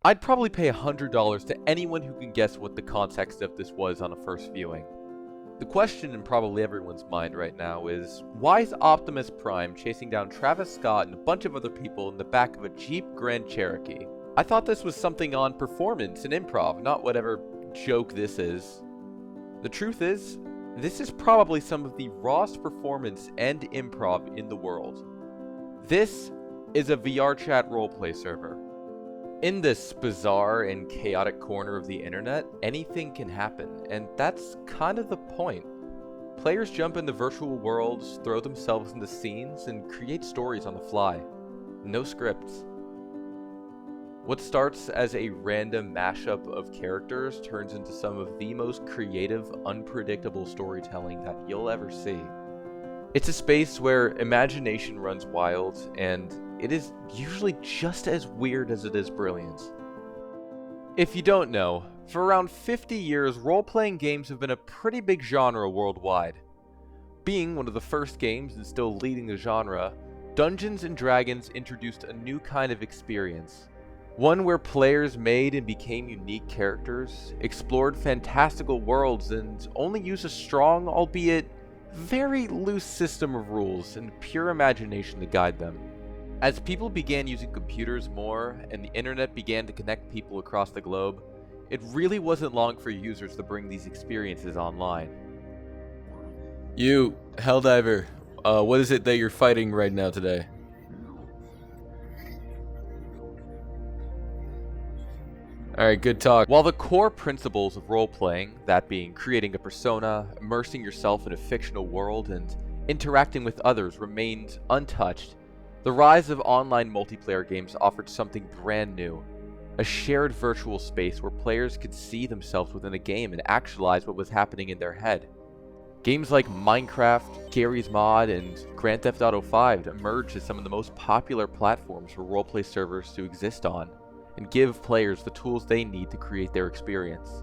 I'd probably pay $100 to anyone who can guess what the context of this was on a first viewing. The question in probably everyone's mind right now is, why is Optimus Prime chasing down Travis Scott and a bunch of other people in the back of a Jeep Grand Cherokee? I thought this was something on performance and improv, not whatever joke this is. The truth is, this is probably some of the rawest performance and improv in the world. This is a VRChat roleplay server. In this bizarre and chaotic corner of the internet, anything can happen, and that's kind of the point. Players jump into virtual worlds, throw themselves into scenes, and create stories on the fly. No scripts. What starts as a random mashup of characters turns into some of the most creative, unpredictable storytelling that you'll ever see. It's a space where imagination runs wild, and it is usually just as weird as it is brilliant. If you don't know, for around 50 years, role-playing games have been a pretty big genre worldwide. Being one of the first games and still leading the genre, Dungeons & Dragons introduced a new kind of experience. One where players made and became unique characters, explored fantastical worlds, and only used a strong, albeit very loose system of rules and pure imagination to guide them. As people began using computers more and the internet began to connect people across the globe, it really wasn't long for users to bring these experiences online. You, Helldiver, what is it that you're fighting right now today? Alright, good talk. While the core principles of role-playing, that being creating a persona, immersing yourself in a fictional world, and interacting with others remained untouched, the rise of online multiplayer games offered something brand new. A shared virtual space where players could see themselves within a game and actualize what was happening in their head. Games like Minecraft, Gary's Mod, and Grand Theft Auto 5 emerged as some of the most popular platforms for roleplay servers to exist on, and give players the tools they need to create their experience.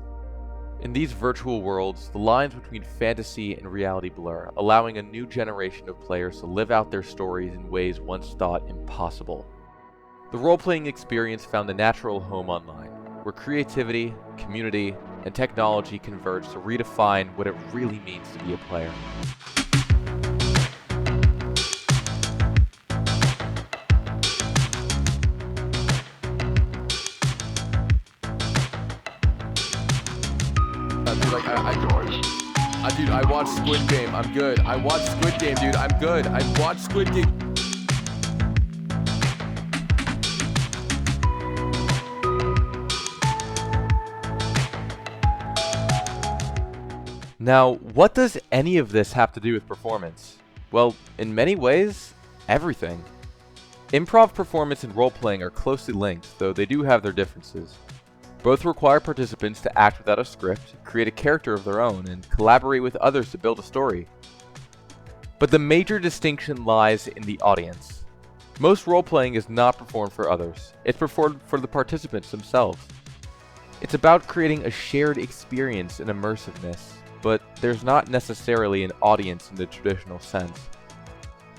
In these virtual worlds, the lines between fantasy and reality blur, allowing a new generation of players to live out their stories in ways once thought impossible. The role-playing experience found a natural home online, where creativity, community, and technology converge to redefine what it really means to be a player. Dude, I watched Squid Game. I'm good. I watched Squid Game, dude. I'm good. I watched Squid Game. Now, what does any of this have to do with performance? Well, in many ways, everything. Improv performance and role-playing are closely linked, though they do have their differences. Both require participants to act without a script, create a character of their own, and collaborate with others to build a story. But the major distinction lies in the audience. Most role-playing is not performed for others, it's performed for the participants themselves. It's about creating a shared experience and immersiveness, but there's not necessarily an audience in the traditional sense.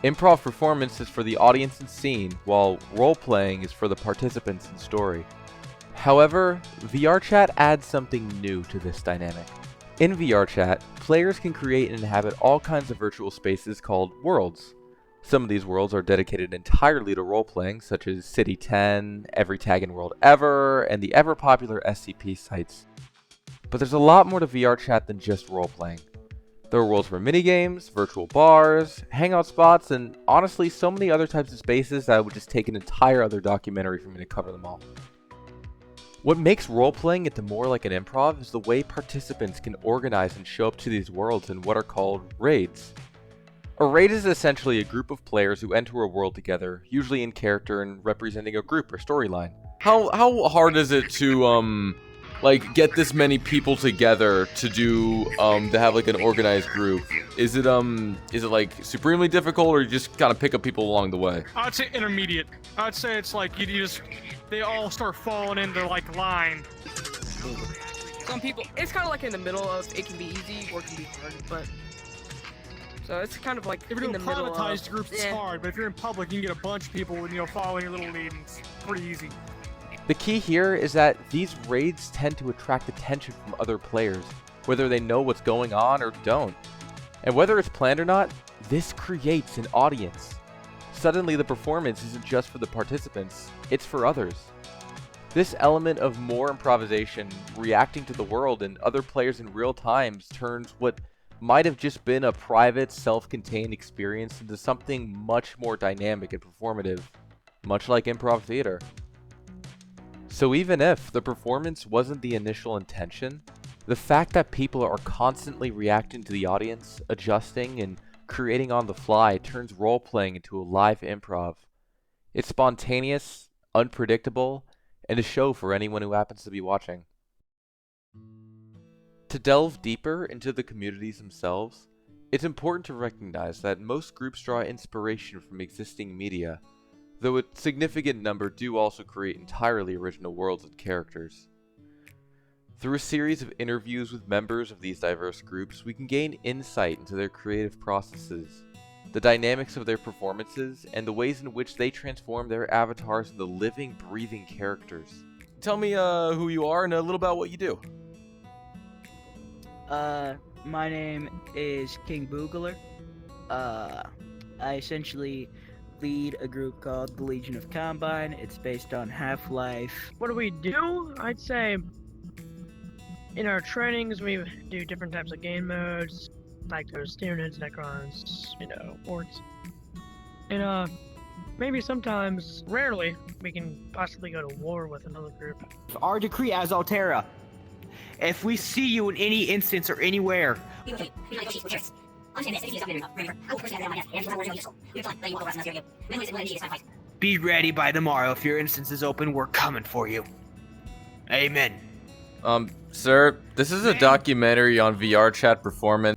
Improv performance is for the audience and scene, while role-playing is for the participants and story. However, VRChat adds something new to this dynamic. In VRChat, players can create and inhabit all kinds of virtual spaces called worlds. Some of these worlds are dedicated entirely to role-playing, such as City 10, Every Tag-In World Ever, and the ever-popular SCP sites. But there's a lot more to VRChat than just role-playing. There are worlds for minigames, virtual bars, hangout spots, and honestly so many other types of spaces that it would just take an entire other documentary for me to cover them all. What makes role-playing into more like an improv is the way participants can organize and show up to these worlds in what are called raids. A raid is essentially a group of players who enter a world together, usually in character and representing a group or storyline. How hard is it to get this many people together to do to have like an organized group? Is it like supremely difficult, or you just kind of pick up people along the way? I'd say intermediate. I'd say it's like they all start falling into like line. Some people, it's kind of like in the middle of, it can be easy or it can be hard, but so it's kind of like if you're in doing the middle privatized groups, it's hard, but if you're in public, you can get a bunch of people following your little lead, and it's pretty easy. The key here is that these raids tend to attract attention from other players, whether they know what's going on or don't. And whether it's planned or not, this creates an audience. Suddenly the performance isn't just for the participants, it's for others. This element of more improvisation, reacting to the world and other players in real time, turns what might have just been a private, self-contained experience into something much more dynamic and performative, much like improv theater. So even if the performance wasn't the initial intention, the fact that people are constantly reacting to the audience, adjusting, and creating on the fly turns role-playing into a live improv. It's spontaneous, unpredictable, and a show for anyone who happens to be watching. To delve deeper into the communities themselves, it's important to recognize that most groups draw inspiration from existing media, though a significant number do also create entirely original worlds and characters. Through a series of interviews with members of these diverse groups, we can gain insight into their creative processes, the dynamics of their performances, and the ways in which they transform their avatars into living, breathing characters. Tell me who you are and a little about what you do. My name is King Boogler. I essentially lead a group called the Legion of Combine. It's based on Half-Life. What do we do? I'd say in our trainings we do different types of game modes, like those Tyranids, Necrons, Orcs. And maybe sometimes, rarely, we can possibly go to war with another group. Our decree as Altera. If we see you in any instance or anywhere, be ready by tomorrow. If your instance is open, we're coming for you. Amen. Sir, this is a documentary on Vrchat performance.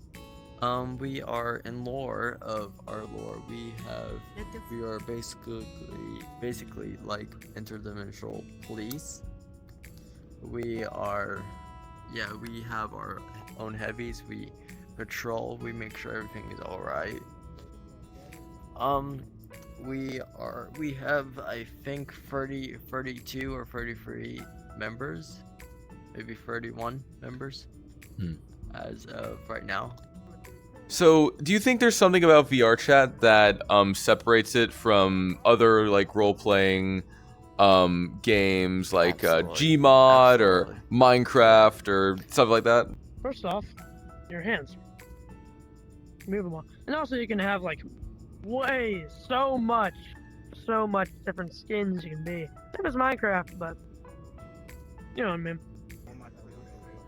We are in lore of our lore. We are basically like interdimensional police. We have our own heavies. We patrol. We make sure everything is all right. We have, I think, 32 or 33 members, maybe 31 members as of right now. So, do you think there's something about Vrchat that separates it from other like role-playing games like Gmod or Minecraft or stuff like that? First off, your hands. Move them all. And also you can have like so much different skins you can be. Same as Minecraft, but you know what I mean.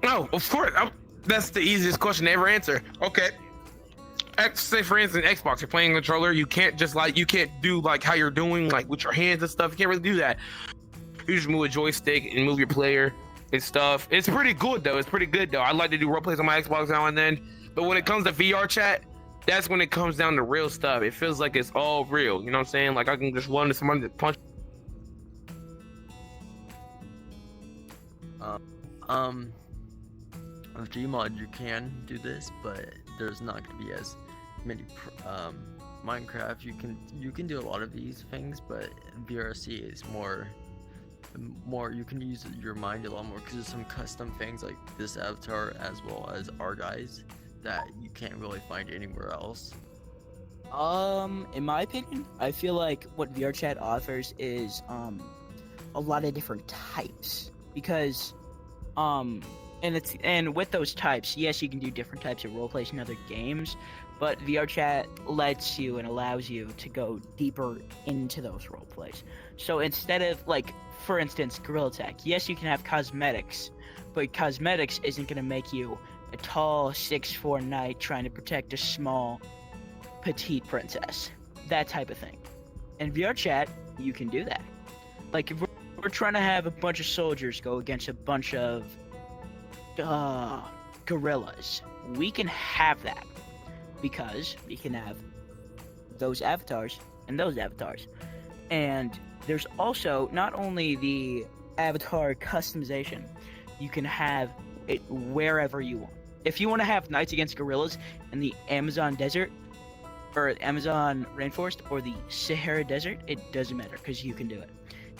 Oh, of course. That's the easiest question to ever answer. Okay. Say for instance, Xbox, you're playing a controller, you can't do like how you're doing like with your hands and stuff. You can't really do that. You just move a joystick and move your player and stuff. It's pretty good though. I like to do role plays on my Xbox now and then. But when it comes to Vrchat, that's when it comes down to real stuff. It feels like it's all real. You know what I'm saying? Like I can just run to someone to punch. On Gmod you can do this, but there's not going to be as many. Minecraft you can do a lot of these things, but VRC is more you can use your mind a lot more because there's some custom things like this avatar as well as our guys that you can't really find anywhere else. In my opinion, I feel like what VRChat offers is a lot of different types because and with those types, yes, you can do different types of roleplays in other games, but VRChat lets you and allows you to go deeper into those roleplays. So instead of, like, for instance, Gorilla Tech, yes, you can have cosmetics, but cosmetics isn't going to make you a tall 6'4" knight trying to protect a small, petite princess. That type of thing. In VRChat, you can do that. Like, if we're trying to have a bunch of soldiers go against a bunch of gorillas, we can have that because we can have those avatars and those avatars. And there's also not only the avatar customization, you can have it wherever you want. If you want to have knights against gorillas in the Amazon desert or Amazon rainforest or the Sahara desert, it doesn't matter because you can do it.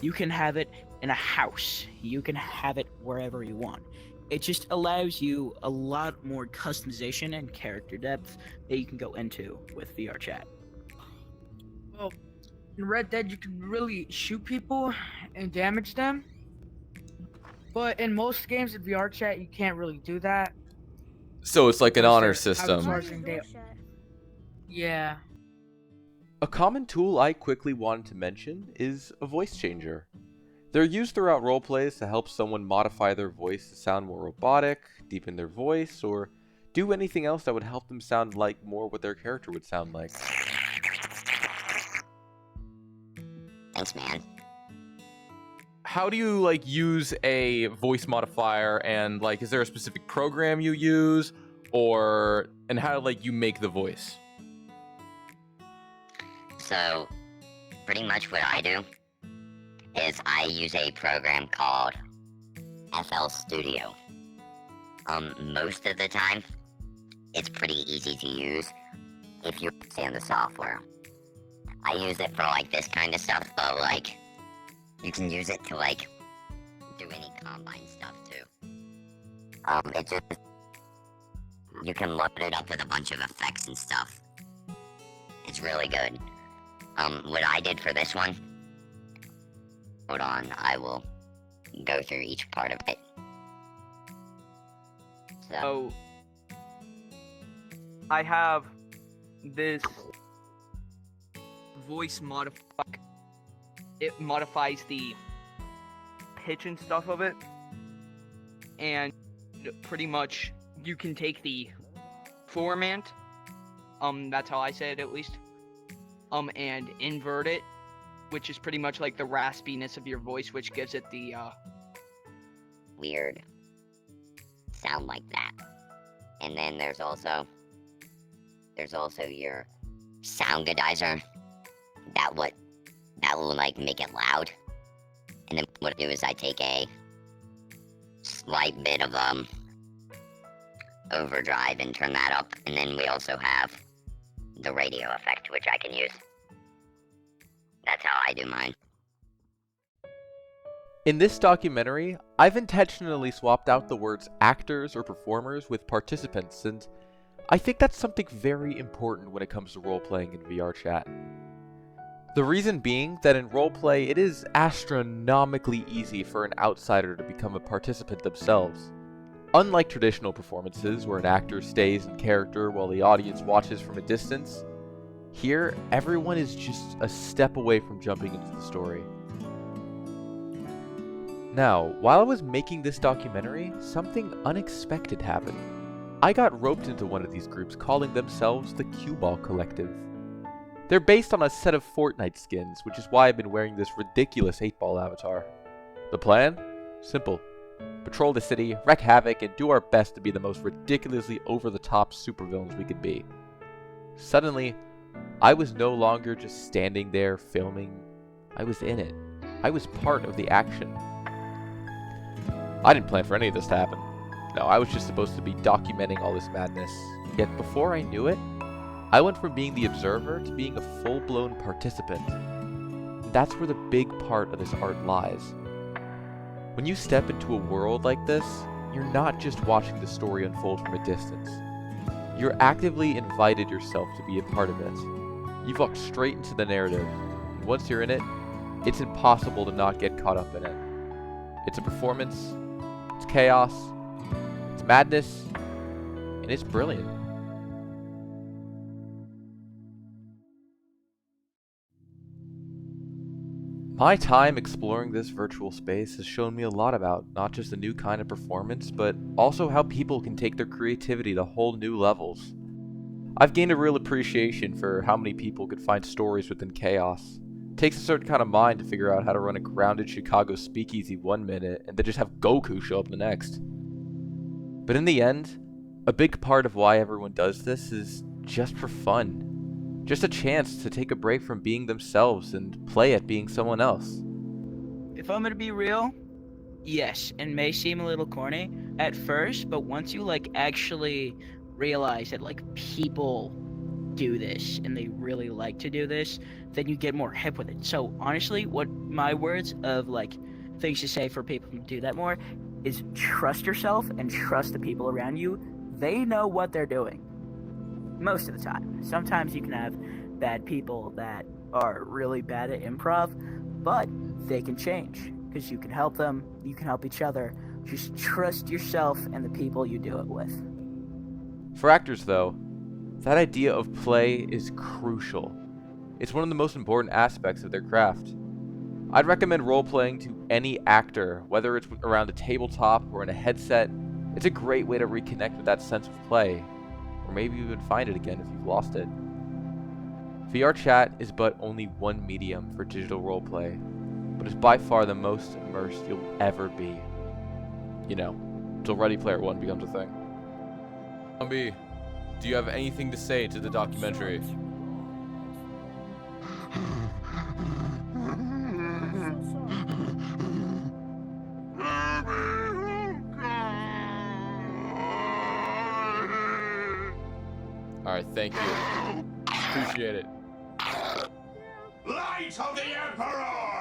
You can have it in a house. You can have it wherever you want. It just allows you a lot more customization and character depth that you can go into with VR chat. Well, in Red Dead, you can really shoot people and damage them. But in most games in VR chat, you can't really do that. So it's like an Unless honor they're system. outsourcing Yeah. A common tool I quickly wanted to mention is a voice changer. They're used throughout roleplays to help someone modify their voice to sound more robotic, deepen their voice, or do anything else that would help them sound like more what their character would sound like. Thanks, man. How do you like use a voice modifier, and like is there a specific program you use, or and how like you make the voice? So, pretty much what I do is I use a program called FL Studio. Most of the time, it's pretty easy to use if you understand the software. I use it for like this kind of stuff, but like, you can use it to like, do any combine stuff too. It just, you can load it up with a bunch of effects and stuff. It's really good. What I did for this one, hold on, I will go through each part of it. So, I have this voice modifier. It modifies the pitch and stuff of it, and pretty much you can take the formant, that's how I say it at least, and invert it, which is pretty much like the raspiness of your voice, which gives it the weird sound like that. And then there's also your sound godizer that will like make it loud. And then what I do is I take a slight bit of overdrive and turn that up, and then we also have the radio effect, which I can use. That's how I do mine. In this documentary, I've intentionally swapped out the words actors or performers with participants, and I think that's something very important when it comes to role-playing in VR chat. The reason being that in roleplay, it is astronomically easy for an outsider to become a participant themselves. Unlike traditional performances, where an actor stays in character while the audience watches from a distance, here, everyone is just a step away from jumping into the story. Now, while I was making this documentary, something unexpected happened. I got roped into one of these groups calling themselves the Cue Ball Collective. They're based on a set of Fortnite skins, which is why I've been wearing this ridiculous 8-ball avatar. The plan? Simple. Patrol the city, wreak havoc, and do our best to be the most ridiculously over-the-top supervillains we could be. Suddenly, I was no longer just standing there filming. I was in it. I was part of the action. I didn't plan for any of this to happen. No, I was just supposed to be documenting all this madness. Yet before I knew it, I went from being the observer to being a full-blown participant. And that's where the big part of this art lies. When you step into a world like this, you're not just watching the story unfold from a distance. You're actively invited yourself to be a part of it. You've walked straight into the narrative, and once you're in it, it's impossible to not get caught up in it. It's a performance, it's chaos, it's madness, and it's brilliant. My time exploring this virtual space has shown me a lot about not just a new kind of performance, but also how people can take their creativity to whole new levels. I've gained a real appreciation for how many people could find stories within chaos. It takes a certain kind of mind to figure out how to run a grounded Chicago speakeasy one minute and then just have Goku show up the next. But in the end, a big part of why everyone does this is just for fun. Just a chance to take a break from being themselves and play at being someone else. If I'm gonna be real, yes, it may seem a little corny at first, but once you like actually realize that like people do this and they really like to do this, then you get more hip with it. So honestly, what my words of like things to say for people to do that more is trust yourself and trust the people around you. They know what they're doing. Most of the time. Sometimes you can have bad people that are really bad at improv, but they can change because you can help them, you can help each other. Just trust yourself and the people you do it with. For actors, though, that idea of play is crucial. It's one of the most important aspects of their craft. I'd recommend role-playing to any actor, whether it's around a tabletop or in a headset. It's a great way to reconnect with that sense of play, or maybe even find it again if you've lost it. VR chat is but only one medium for digital roleplay, but it's by far the most immersed you'll ever be. You know, until Ready Player One becomes a thing. Zombie, do you have anything to say to the documentary? Alright, thank you. Appreciate it. Light of the Emperor!